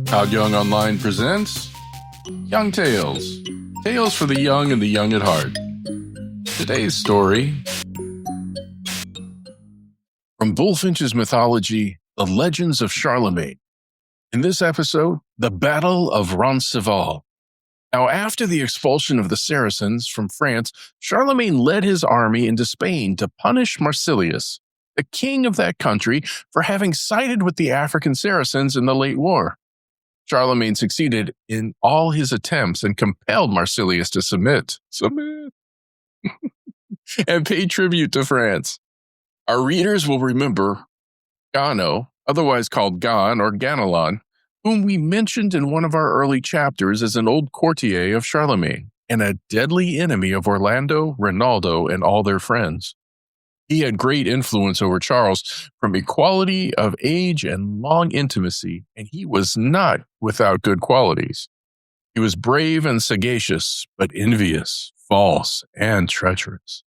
ToddYoungONLINE presents Young Tales. Tales for the young and the young at heart. Today's story from Bulfinch's mythology, The Legends of Charlemagne. In this episode, the Battle of Roncesvalles. Now, after the expulsion of the Saracens from France, Charlemagne led his army into Spain to punish Marsilius, the king of that country, for having sided with the African Saracens in the late war. Charlemagne succeeded in all his attempts and compelled Marsilius to submit, and pay tribute to France. Our readers will remember Gano, otherwise called Gon or Ganelon, whom we mentioned in one of our early chapters as an old courtier of Charlemagne and a deadly enemy of Orlando, Rinaldo, and all their friends. He had great influence over Charles from equality of age and long intimacy, and he was not without good qualities. He was brave and sagacious, but envious, false, and treacherous.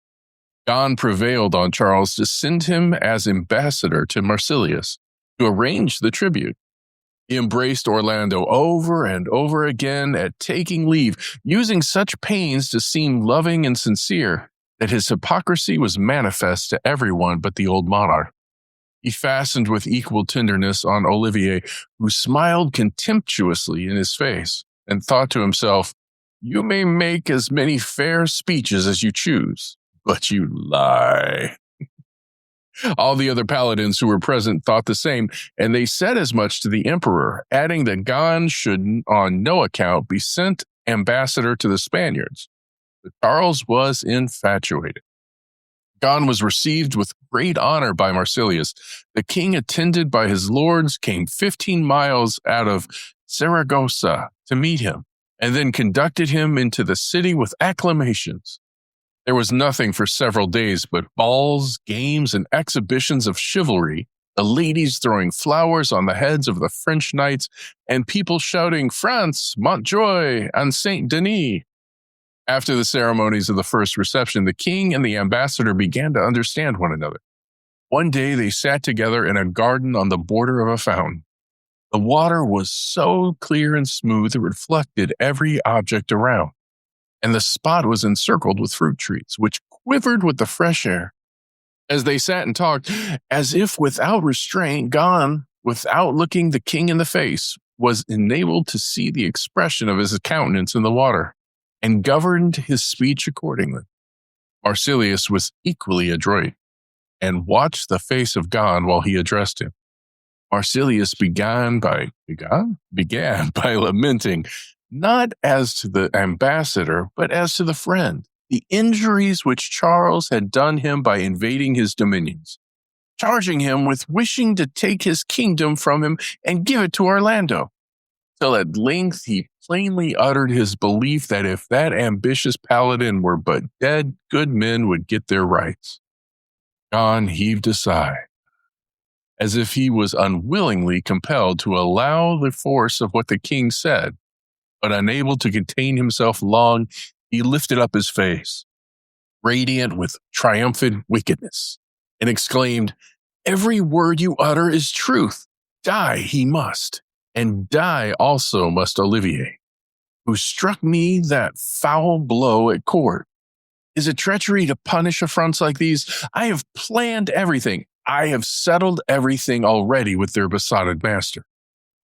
Gon prevailed on Charles to send him as ambassador to Marsilius to arrange the tribute. He embraced Orlando over and over again at taking leave, using such pains to seem loving and sincere that his hypocrisy was manifest to everyone but the old monarch. He fastened with equal tenderness on Olivier, who smiled contemptuously in his face, and thought to himself, "You may make as many fair speeches as you choose, but you lie." All the other paladins who were present thought the same, and they said as much to the emperor, adding that Gon should on no account be sent ambassador to the Spaniards. But Charles was infatuated. Gon was received with great honor by Marsilius. The king, attended by his lords, came 15 miles out of Saragossa to meet him, and then conducted him into the city with acclamations. There was nothing for several days but balls, games, and exhibitions of chivalry, the ladies throwing flowers on the heads of the French knights, and people shouting France, Montjoy, and Saint Denis. After the ceremonies of the first reception, the king and the ambassador began to understand one another. One day they sat together in a garden on the border of a fountain. The water was so clear and smooth it reflected every object around, and the spot was encircled with fruit trees, which quivered with the fresh air. As they sat and talked, as if without restraint, Gon, without looking the king in the face, was enabled to see the expression of his countenance in the water, and governed his speech accordingly. Marsilius was equally adroit, and watched the face of Gon while he addressed him. Marsilius began by lamenting, not as to the ambassador, but as to the friend, the injuries which Charles had done him by invading his dominions, charging him with wishing to take his kingdom from him and give it to Orlando, till at length he plainly uttered his belief that if that ambitious paladin were but dead, good men would get their rights. Gon heaved a sigh, as if he was unwillingly compelled to allow the force of what the king said, but unable to contain himself long, he lifted up his face, radiant with triumphant wickedness, and exclaimed, "Every word you utter is truth. Die he must. And die also must Olivier, who struck me that foul blow at court. Is it treachery to punish affronts like these? I have planned everything. I have settled everything already with their besotted master.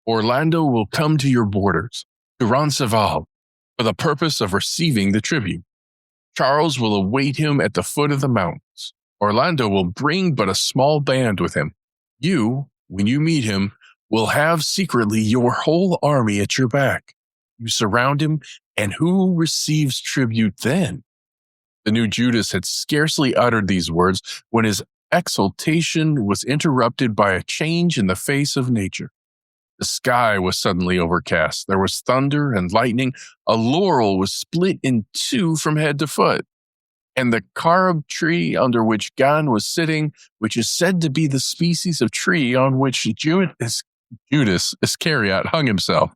Orlando will come to your borders, to Roncesvalle, for the purpose of receiving the tribute. Charles will await him at the foot of the mountains. Orlando will bring but a small band with him. You, when you meet him, will have secretly your whole army at your back. You surround him, and who receives tribute then?" The new Judas had scarcely uttered these words when his exultation was interrupted by a change in the face of nature. The sky was suddenly overcast. There was thunder and lightning. A laurel was split in two from head to foot, and the carob tree under which Gon was sitting, which is said to be the species of tree on which Judas Iscariot hung himself,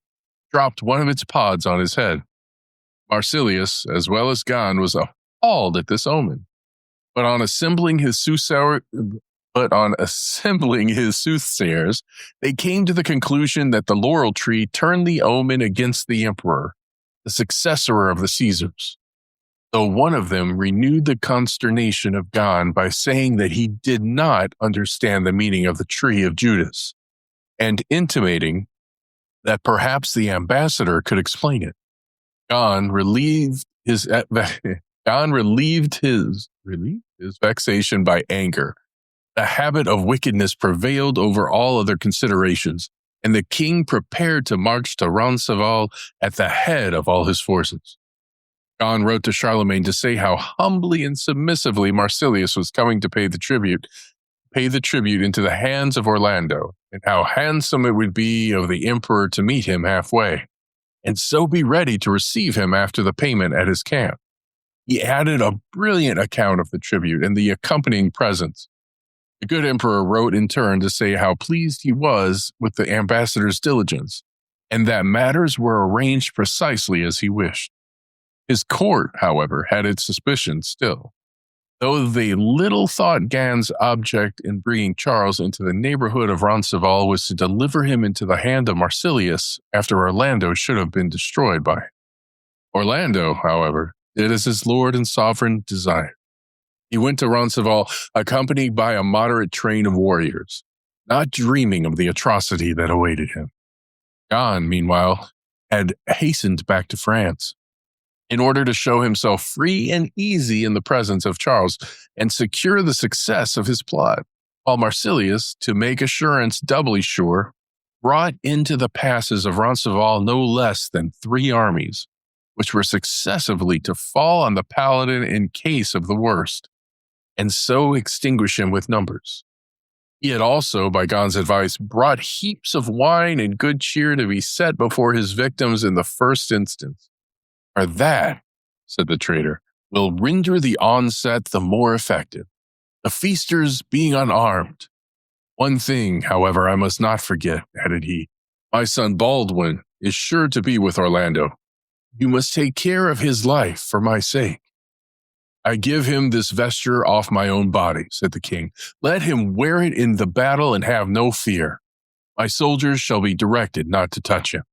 dropped one of its pods on his head. Marsilius, as well as Gon, was appalled at this omen, but on assembling his But on assembling his soothsayers, they came to the conclusion that the laurel tree turned the omen against the emperor, the successor of the Caesars. Though one of them renewed the consternation of Gan by saying that he did not understand the meaning of the tree of Judas, and intimating that perhaps the ambassador could explain it. Gan relieved his vexation by anger. The habit of wickedness prevailed over all other considerations, and the king prepared to march to Roncesvalle at the head of all his forces. Gan wrote to Charlemagne to say how humbly and submissively Marsilius was coming to pay the tribute into the hands of Orlando, and how handsome it would be of the emperor to meet him halfway, and so be ready to receive him after the payment at his camp. He added a brilliant account of the tribute and the accompanying presents. The good emperor wrote in turn to say how pleased he was with the ambassador's diligence, and that matters were arranged precisely as he wished. His court, however, had its suspicions still, though they little thought Gan's object in bringing Charles into the neighborhood of Roncesvalles was to deliver him into the hand of Marsilius after Orlando should have been destroyed by him. Orlando, however, did as his lord and sovereign desired. He went to Roncesvalles accompanied by a moderate train of warriors, not dreaming of the atrocity that awaited him. Gan, meanwhile, had hastened back to France in order to show himself free and easy in the presence of Charles and secure the success of his plot, while Marsilius, to make assurance doubly sure, brought into the passes of Roncesvalles no less than 3 armies, which were successively to fall on the paladin in case of the worst, and so extinguish him with numbers. He had also, by Gan's advice, brought heaps of wine and good cheer to be set before his victims in the first instance. For that, said the traitor, will render the onset the more effective, the feasters being unarmed. One thing, however, I must not forget, added he. My son Baldwin is sure to be with Orlando. You must take care of his life for my sake. I give him this vesture off my own body, said the king. Let him wear it in the battle and have no fear. My soldiers shall be directed not to touch him.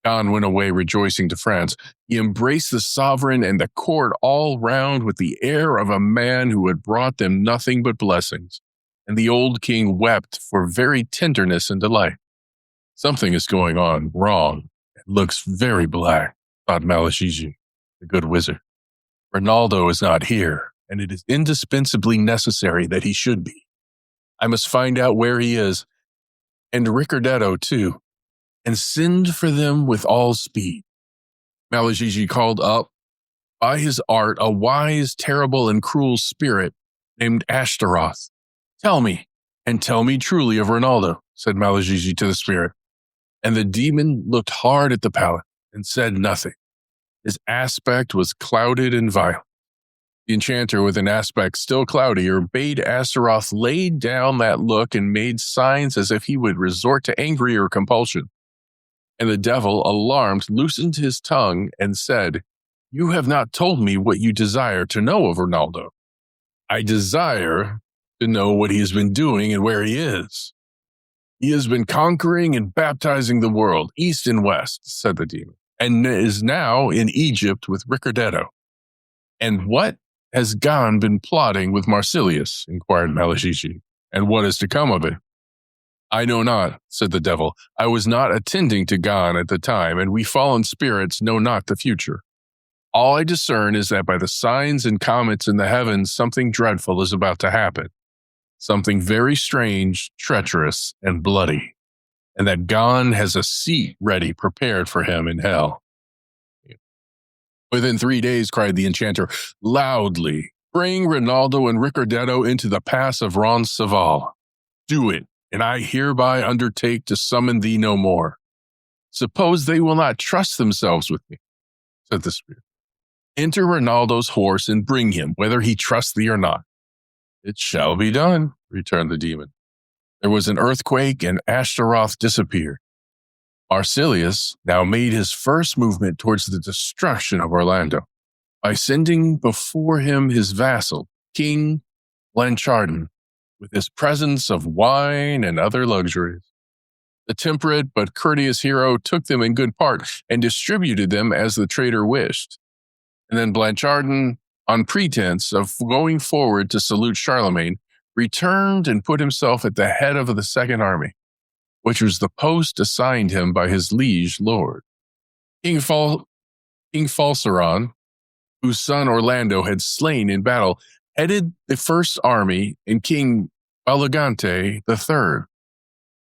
Gan went away rejoicing to France. He embraced the sovereign and the court all round with the air of a man who had brought them nothing but blessings, and the old king wept for very tenderness and delight. Something is going on wrong. It looks very black, thought Maligigi, the good wizard. Rinaldo is not here, and it is indispensably necessary that he should be. I must find out where he is, and Ricardetto too, and send for them with all speed. Maligigi called up by his art a wise, terrible, and cruel spirit named Ashtaroth. Tell me, and tell me truly of Rinaldo, said Maligigi to the spirit. And the demon looked hard at the paladin and said nothing. His aspect was clouded and violent. The enchanter, with an aspect still cloudier, bade Ashtaroth lay down that look and made signs as if he would resort to angrier compulsion. And the devil, alarmed, loosened his tongue and said, You have not told me what you desire to know of Rinaldo. I desire to know what he has been doing and where he is. He has been conquering and baptizing the world, east and west, said the demon, and is now in Egypt with Ricardetto. And what has Gan been plotting with Marsilius? Inquired Maligigi, and what is to come of it? I know not, said the devil. I was not attending to Gan at the time, and we fallen spirits know not the future. All I discern is that by the signs and comets in the heavens, something dreadful is about to happen. Something very strange, treacherous, and bloody, and that Gan has a seat ready prepared for him in hell. Within 3 days, cried the enchanter, loudly, bring Rinaldo and Ricardetto into the pass of Roncesvalles. Do it, and I hereby undertake to summon thee no more. Suppose they will not trust themselves with me, said the spirit. Enter Rinaldo's horse and bring him, whether he trusts thee or not. It shall be done, returned the demon. There was an earthquake, and Ashtaroth disappeared. Marsilius now made his first movement towards the destruction of Orlando by sending before him his vassal, King Blanchardin, with his presents of wine and other luxuries. The temperate but courteous hero took them in good part and distributed them as the traitor wished. And then Blanchardin, on pretense of going forward to salute Charlemagne, returned and put himself at the head of the second army, which was the post assigned him by his liege lord. King Falseron, whose son Orlando had slain in battle, headed the first army, and King Balagante the third.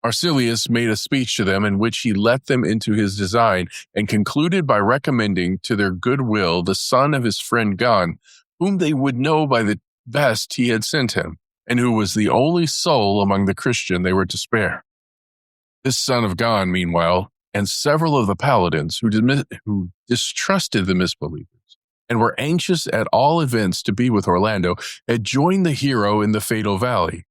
Marsilius made a speech to them in which he let them into his design and concluded by recommending to their good will the son of his friend Gon, whom they would know by the best he had sent him, and who was the only soul among the Christian they were to spare. This son of Gon, meanwhile, and several of the paladins who distrusted the misbelievers and were anxious at all events to be with Orlando, had joined the hero in the fatal valley,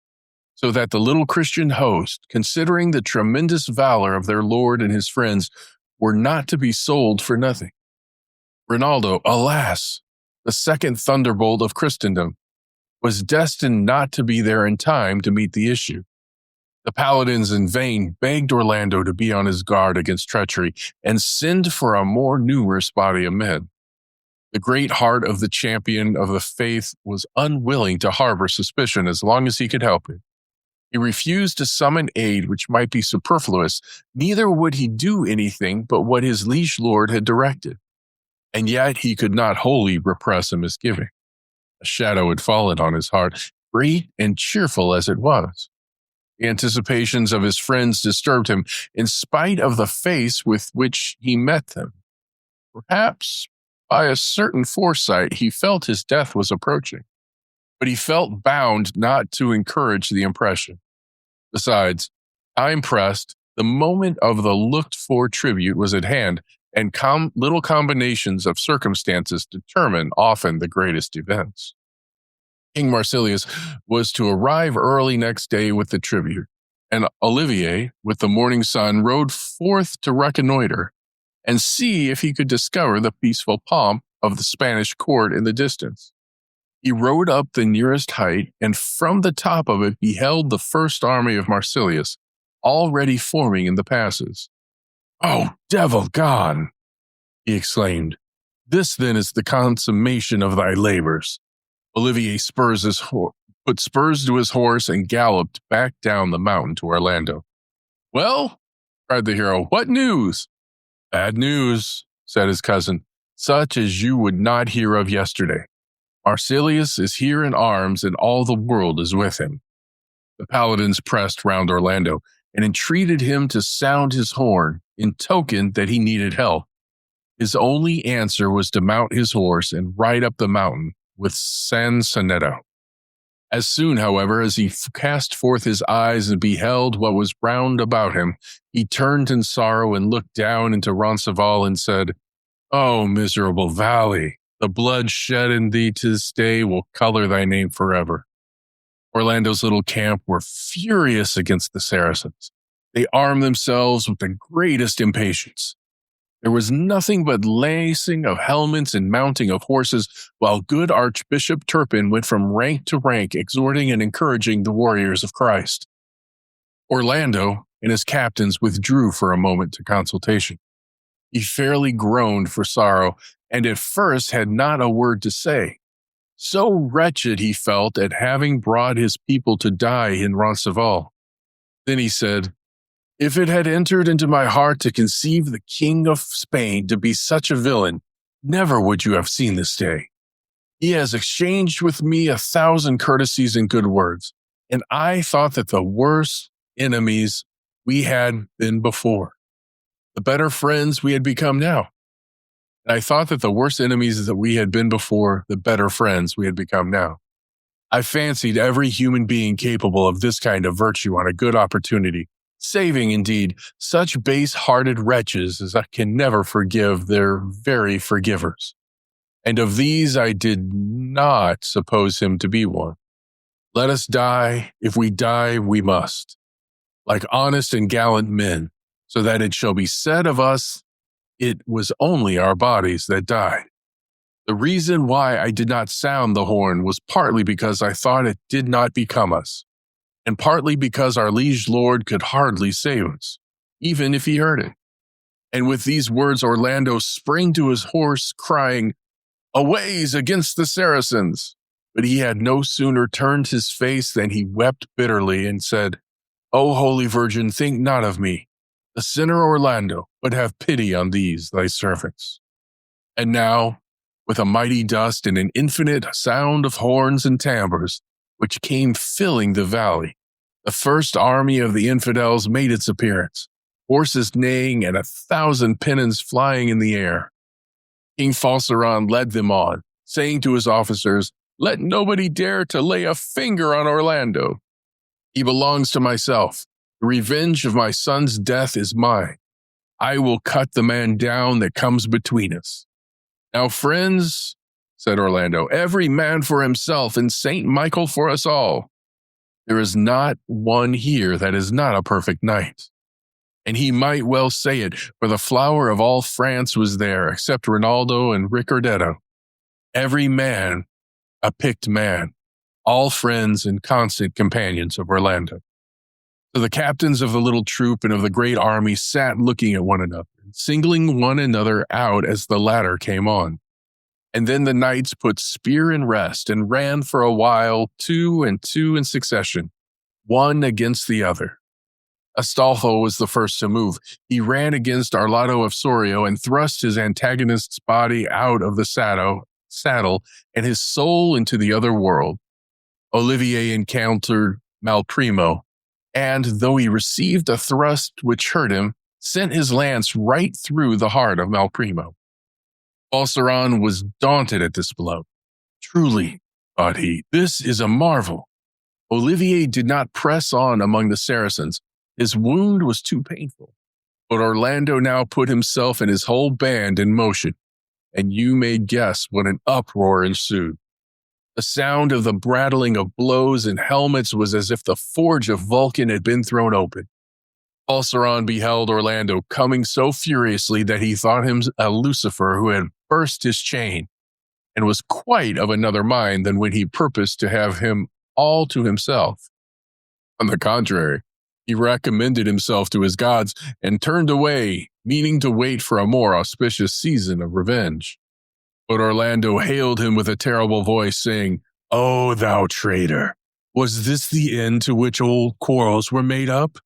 so that the little Christian host, considering the tremendous valor of their lord and his friends, were not to be sold for nothing. Rinaldo, alas, the second thunderbolt of Christendom, was destined not to be there in time to meet the issue. The paladins in vain begged Orlando to be on his guard against treachery and send for a more numerous body of men. The great heart of the champion of the faith was unwilling to harbor suspicion as long as he could help it. He refused to summon aid which might be superfluous, neither would he do anything but what his liege lord had directed. And yet he could not wholly repress a misgiving. A shadow had fallen on his heart, great and cheerful as it was. The anticipations of his friends disturbed him, in spite of the face with which he met them. Perhaps, by a certain foresight, he felt his death was approaching, but he felt bound not to encourage the impression. Besides, time pressed, the moment of the looked-for tribute was at hand, and little combinations of circumstances determine often the greatest events. King Marsilius was to arrive early next day with the tribute, and Olivier, with the morning sun, rode forth to reconnoiter and see if he could discover the peaceful pomp of the Spanish court in the distance. He rode up the nearest height, and from the top of it beheld the first army of Marsilius, already forming in the passes. "Oh, devil gone!" he exclaimed. "This then is the consummation of thy labors." Olivier put spurs to his horse and galloped back down the mountain to Orlando. "Well," cried the hero, "what news?" "Bad news," said his cousin, "such as you would not hear of yesterday. Marsilius is here in arms, and all the world is with him." The paladins pressed round Orlando and entreated him to sound his horn in token that he needed help. His only answer was to mount his horse and ride up the mountain with Sansonetto. As soon, however, as he cast forth his eyes and beheld what was round about him, he turned in sorrow and looked down into Roncesvalle and said, "O miserable valley, the blood shed in thee to this day will color thy name forever." Orlando's little camp were furious against the Saracens. They armed themselves with the greatest impatience. There was nothing but lacing of helmets and mounting of horses, while good Archbishop Turpin went from rank to rank, exhorting and encouraging the warriors of Christ. Orlando and his captains withdrew for a moment to consultation. He fairly groaned for sorrow, and at first had not a word to say. So wretched he felt at having brought his people to die in Roncesvalles. Then he said, "If it had entered into my heart to conceive the King of Spain to be such a villain, never would you have seen this day. He has exchanged with me 1,000 courtesies and good words, and I thought that the worse enemies we had been before, the better friends we had become now. And I thought that the worse enemies that we had been before, the better friends we had become now. I fancied every human being capable of this kind of virtue on a good opportunity, saving, indeed, such base-hearted wretches as I can never forgive their very forgivers. And of these I did not suppose him to be one. Let us die, if we die we must, like honest and gallant men, so that it shall be said of us, it was only our bodies that died. The reason why I did not sound the horn was partly because I thought it did not become us. and partly because our liege lord could hardly save us, even if he heard it. And with these words, Orlando sprang to his horse, crying, "Aways against the Saracens!" But he had no sooner turned his face than he wept bitterly and said, "O Holy Virgin, think not of me, the sinner Orlando, but have pity on these thy servants." And now, with a mighty dust and an infinite sound of horns and tambours, which came filling the valley, the first army of the infidels made its appearance, horses neighing and 1,000 pennons flying in the air. King Falseron led them on, saying to his officers, "Let nobody dare to lay a finger on Orlando. He belongs to myself. The revenge of my son's death is mine. I will cut the man down that comes between us." "Now, friends," said Orlando, "every man for himself, and Saint Michael for us all. There is not one here that is not a perfect knight." And he might well say it, for the flower of all France was there, except Rinaldo and Ricardetto. Every man a picked man, all friends and constant companions of Orlando. So the captains of the little troop and of the great army sat looking at one another, singling one another out as the latter came on. And then the knights put spear in rest and ran for a while, two and two in succession, one against the other. Astolpho was the first to move. He ran against Arlado of Sorio and thrust his antagonist's body out of the saddle and his soul into the other world. Olivier encountered Malprimo, and though he received a thrust which hurt him, sent his lance right through the heart of Malprimo. Falseron was daunted at this blow. "Truly," thought he, "this is a marvel." Olivier did not press on among the Saracens. His wound was too painful. But Orlando now put himself and his whole band in motion, and you may guess what an uproar ensued. The sound of the rattling of blows and helmets was as if the forge of Vulcan had been thrown open. Falseron beheld Orlando coming so furiously that he thought him a Lucifer who had burst his chain, and was quite of another mind than when he purposed to have him all to himself. On the contrary, he recommended himself to his gods and turned away, meaning to wait for a more auspicious season of revenge. But Orlando hailed him with a terrible voice, saying, "O thou traitor, was this the end to which old quarrels were made up?"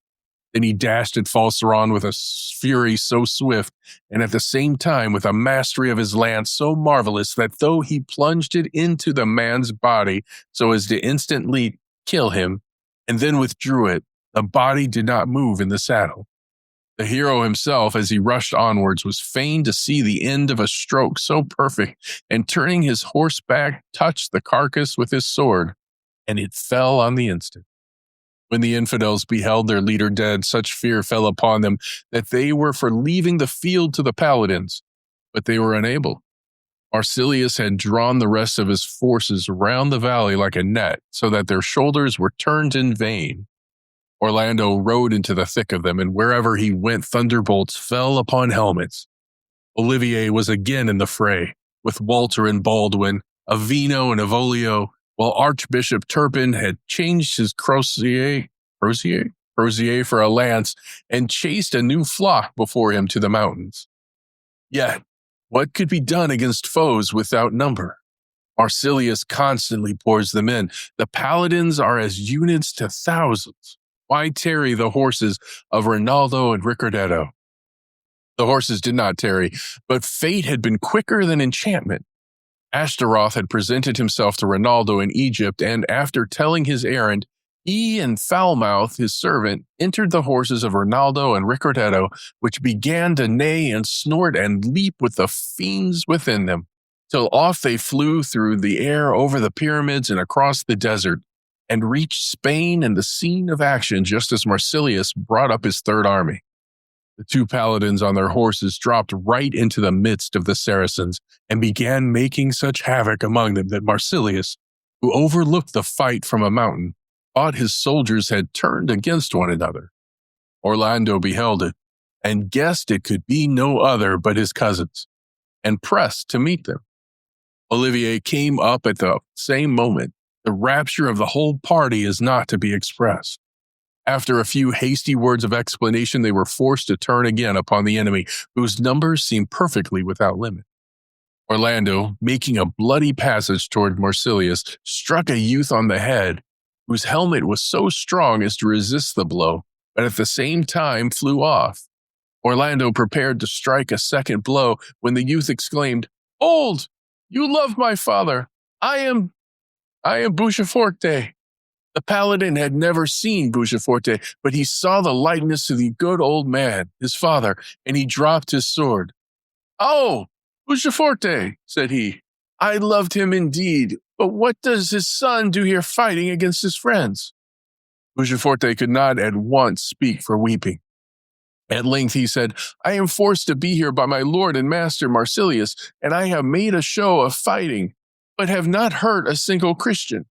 Then he dashed at Falseron with a fury so swift, and at the same time with a mastery of his lance so marvelous that though he plunged it into the man's body so as to instantly kill him, and then withdrew it, the body did not move in the saddle. The hero himself, as he rushed onwards, was fain to see the end of a stroke so perfect, and turning his horse back, touched the carcass with his sword, and it fell on the instant. When the infidels beheld their leader dead, such fear fell upon them that they were for leaving the field to the paladins, but they were unable. Marsilius had drawn the rest of his forces round the valley like a net, so that their shoulders were turned in vain. Orlando rode into the thick of them, and wherever he went, thunderbolts fell upon helmets. Olivier was again in the fray, with Walter and Baldwin, Avino and Avolio, while Archbishop Turpin had changed his crosier for a lance and chased a new flock before him to the mountains. Yet, what could be done against foes without number? Marsilius constantly pours them in. The paladins are as units to thousands. Why tarry the horses of Rinaldo and Ricardetto? The horses did not tarry, but fate had been quicker than enchantment. Ashtaroth had presented himself to Rinaldo in Egypt, and after telling his errand, he and Foulmouth, his servant, entered the horses of Rinaldo and Ricardetto, which began to neigh and snort and leap with the fiends within them, till off they flew through the air over the pyramids and across the desert, and reached Spain and the scene of action just as Marsilius brought up his third army. The two paladins on their horses dropped right into the midst of the Saracens and began making such havoc among them that Marsilius, who overlooked the fight from a mountain, thought his soldiers had turned against one another. Orlando beheld it, and guessed it could be no other but his cousins, and pressed to meet them. Olivier came up at the same moment, The rapture of the whole party is not to be expressed. After a few hasty words of explanation, they were forced to turn again upon the enemy, whose numbers seemed perfectly without limit. Orlando, making a bloody passage toward Marsilius, struck a youth on the head, whose helmet was so strong as to resist the blow, but at the same time flew off. Orlando prepared to strike a second blow when the youth exclaimed, "Hold! You love my father. I am Buonforte." The paladin had never seen Buonforte, but he saw the likeness of the good old man, his father, and he dropped his sword. "Oh, Buonforte," said he, "I loved him indeed, but what does his son do here fighting against his friends?" Buonforte could not at once speak for weeping. At length he said, "I am forced to be here by my lord and master Marsilius, and I have made a show of fighting, but have not hurt a single Christian.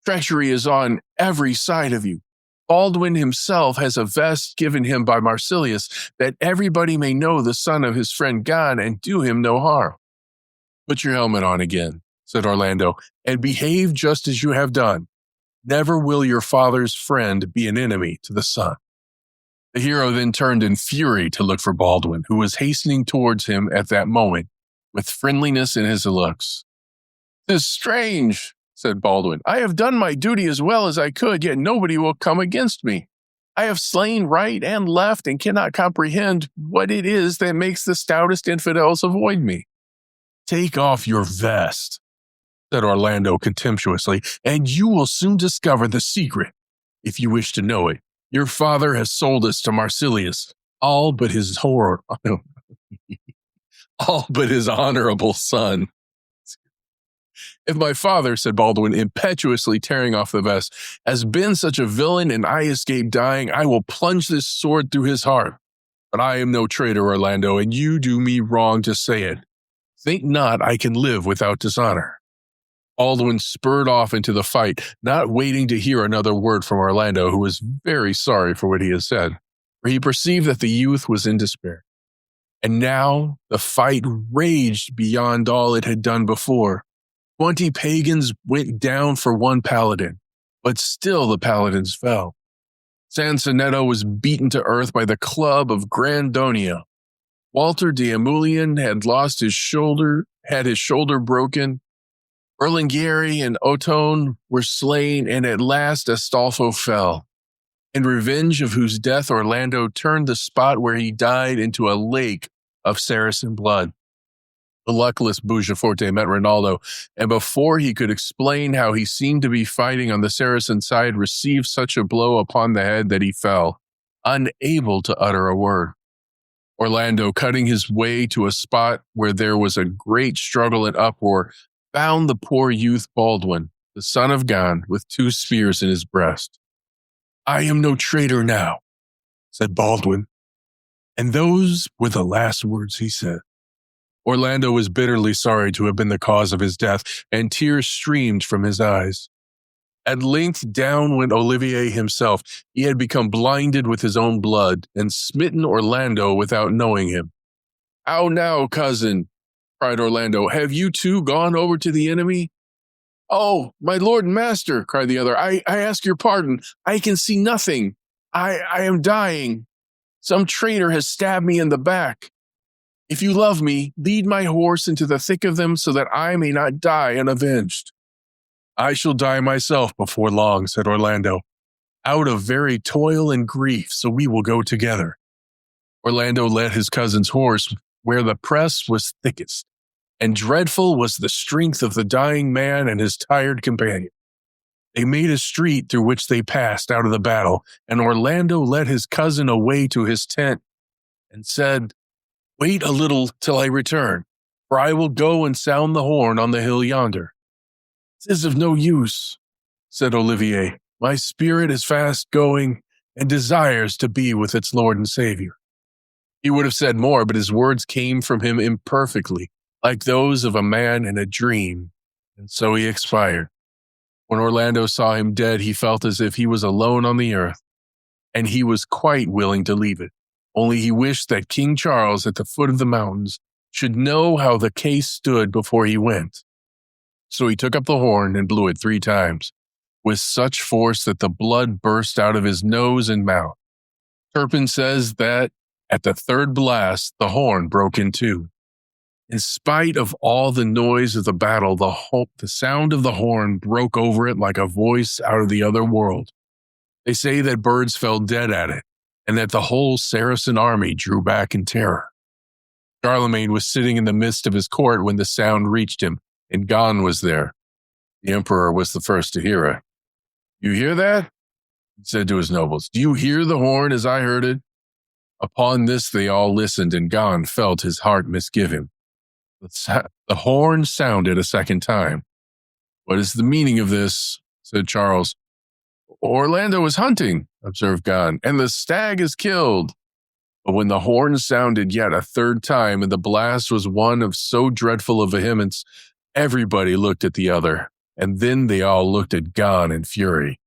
Treachery is on every side of you. Baldwin himself has a vest given him by Marsilius, that everybody may know the son of his friend Gan and do him no harm." "Put your helmet on again," said Orlando, "and behave just as you have done. Never will your father's friend be an enemy to the son." The hero then turned in fury to look for Baldwin, who was hastening towards him at that moment, with friendliness in his looks. "'Tis strange," said Baldwin. "I have done my duty as well as I could, yet nobody will come against me. I have slain right and left and cannot comprehend what it is that makes the stoutest infidels avoid me." "Take off your vest," said Orlando contemptuously, "and you will soon discover the secret, if you wish to know it. Your father has sold us to Marsilius, all but his honorable son." "If my father," said Baldwin, impetuously tearing off the vest, "has been such a villain and I escape dying, I will plunge this sword through his heart. But I am no traitor, Orlando, and you do me wrong to say it. Think not I can live without dishonor." Baldwin spurred off into the fight, not waiting to hear another word from Orlando, who was very sorry for what he had said, for he perceived that the youth was in despair. And now the fight raged beyond all it had done before. 20 pagans went down for one paladin, but still the paladins fell. Sansonetto was beaten to earth by the club of Grandonio. Walter de Amulian had his shoulder broken. Berlingueri and Ottone were slain, and at last Astolpho fell, in revenge of whose death Orlando turned the spot where he died into a lake of Saracen blood. The luckless Buonforte met Rinaldo, and before he could explain how he seemed to be fighting on the Saracen side, received such a blow upon the head that he fell, unable to utter a word. Orlando, cutting his way to a spot where there was a great struggle and uproar, found the poor youth Baldwin, the son of Gan, with 2 spears in his breast. "I am no traitor now," said Baldwin, and those were the last words he said. Orlando was bitterly sorry to have been the cause of his death, and tears streamed from his eyes. At length down went Olivier himself. He had become blinded with his own blood, and smitten Orlando without knowing him. "How now, cousin?" cried Orlando. "Have you too gone over to the enemy?" "Oh, my lord and master," cried the other, I ask your pardon. I can see nothing. I am dying. Some traitor has stabbed me in the back. If you love me, lead my horse into the thick of them so that I may not die unavenged." "I shall die myself before long," said Orlando, "out of very toil and grief, so we will go together." Orlando led his cousin's horse where the press was thickest, and dreadful was the strength of the dying man and his tired companion. They made a street through which they passed out of the battle, and Orlando led his cousin away to his tent and said, "Wait a little till I return, for I will go and sound the horn on the hill yonder." "'Tis of no use," said Olivier. "My spirit is fast going and desires to be with its Lord and Savior." He would have said more, but his words came from him imperfectly, like those of a man in a dream, and so he expired. When Orlando saw him dead, he felt as if he was alone on the earth, and he was quite willing to leave it. Only he wished that King Charles at the foot of the mountains should know how the case stood before he went. So he took up the horn and blew it 3 times, with such force that the blood burst out of his nose and mouth. Turpin says that at the 3rd blast, the horn broke in 2. In spite of all the noise of the battle, the sound of the horn broke over it like a voice out of the other world. They say that birds fell dead at it, and that the whole Saracen army drew back in terror. Charlemagne was sitting in the midst of his court when the sound reached him, and Gano was there. The emperor was the first to hear it. "You hear that?" he said to his nobles. "Do you hear the horn as I heard it?" Upon this they all listened, and Gano felt his heart misgive him. The horn sounded a 2nd time. "What is the meaning of this?" said Charles. "Orlando is hunting," observed Gano, "and the stag is killed." But when the horn sounded yet a 3rd time, and the blast was one of so dreadful a vehemence, everybody looked at the other, and then they all looked at Gano in fury.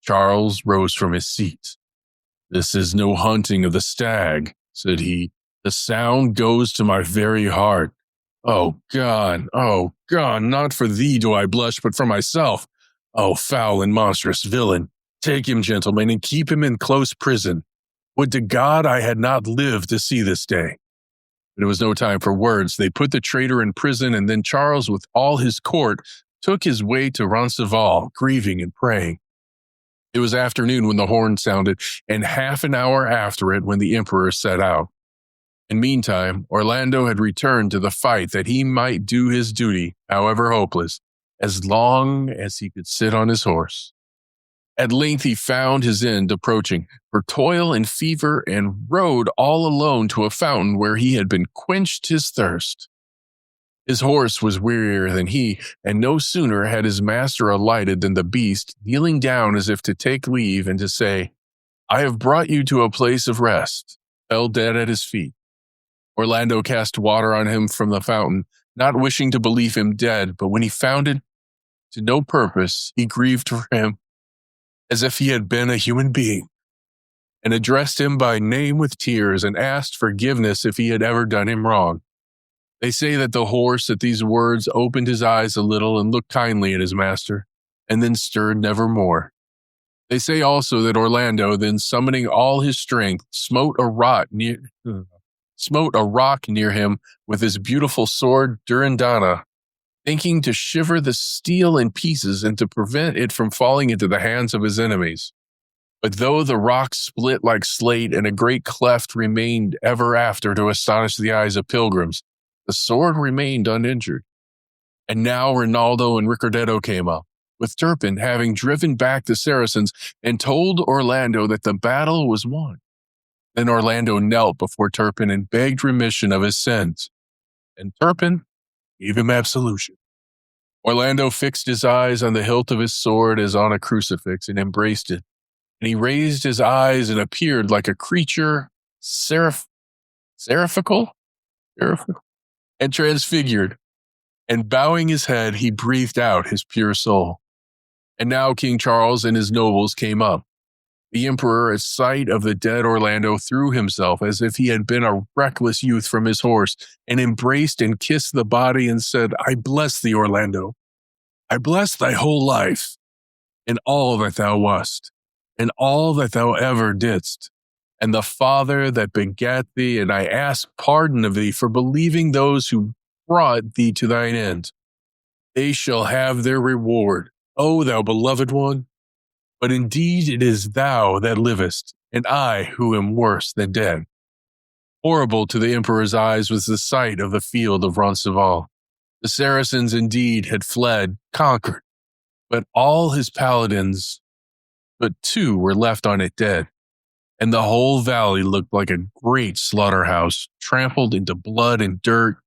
Charles rose from his seat. "This is no hunting of the stag," said he. "The sound goes to my very heart. Oh, Gano, not for thee do I blush, but for myself. Oh, foul and monstrous villain. Take him, gentlemen, and keep him in close prison. Would to God I had not lived to see this day." But it was no time for words. They put the traitor in prison, and then Charles, with all his court, took his way to Roncesvalle, grieving and praying. It was afternoon when the horn sounded, and half an hour after it when the emperor set out. And meantime, Orlando had returned to the fight that he might do his duty, however hopeless, as long as he could sit on his horse. At length he found his end approaching, for toil and fever, and rode all alone to a fountain where he had been quenched his thirst. His horse was wearier than he, and no sooner had his master alighted than the beast, kneeling down as if to take leave and to say, "I have brought you to a place of rest," fell dead at his feet. Orlando cast water on him from the fountain, not wishing to believe him dead, but when he found it to no purpose, he grieved for him as if he had been a human being, and addressed him by name with tears, and asked forgiveness if he had ever done him wrong. They say that the horse at these words opened his eyes a little and looked kindly at his master, and then stirred nevermore. They say also that Orlando, then summoning all his strength, smote a rock near him with his beautiful sword Durindana, thinking to shiver the steel in pieces and to prevent it from falling into the hands of his enemies. But though the rock split like slate and a great cleft remained ever after to astonish the eyes of pilgrims, the sword remained uninjured. And now Rinaldo and Ricardetto came up, with Turpin having driven back the Saracens, and told Orlando that the battle was won. Then Orlando knelt before Turpin and begged remission of his sins, and Turpin gave him absolution. Orlando fixed his eyes on the hilt of his sword as on a crucifix and embraced it, and he raised his eyes and appeared like a creature seraphical and transfigured, and bowing his head, he breathed out his pure soul. And now King Charles and his nobles came up. The emperor, at sight of the dead Orlando, threw himself as if he had been a reckless youth from his horse, and embraced and kissed the body and said, "I bless thee, Orlando. I bless thy whole life, and all that thou wast, and all that thou ever didst, and the Father that begat thee, and I ask pardon of thee for believing those who brought thee to thine end. They shall have their reward, O thou beloved one. But indeed it is thou that livest, and I who am worse than dead." Horrible to the emperor's eyes was the sight of the field of Roncesvalles. The Saracens indeed had fled, conquered, but all his paladins but 2 were left on it dead, and the whole valley looked like a great slaughterhouse, trampled into blood and dirt,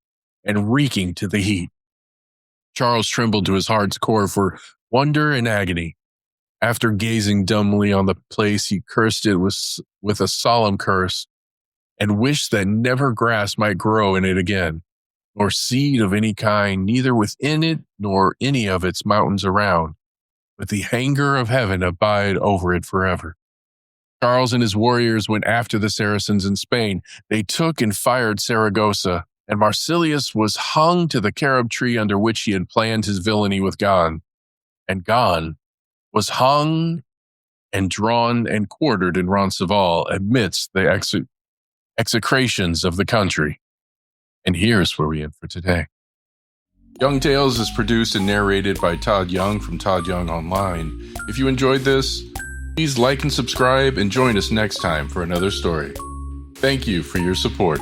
and reeking to the heat. Charles trembled to his heart's core for wonder and agony. After gazing dumbly on the place, he cursed it with a solemn curse, and wished that never grass might grow in it again, nor seed of any kind, neither within it nor any of its mountains around, but the anger of heaven abide over it forever. Charles and his warriors went after the Saracens in Spain. They took and fired Saragossa, and Marsilius was hung to the carob tree under which he had planned his villainy with Gon. And Gon was hung and drawn and quartered in Roncesvalle amidst the execrations of the country. And here's where we end for today. Young Tales is produced and narrated by Todd Young from ToddYoungONLINE. If you enjoyed this, please like and subscribe and join us next time for another story. Thank you for your support.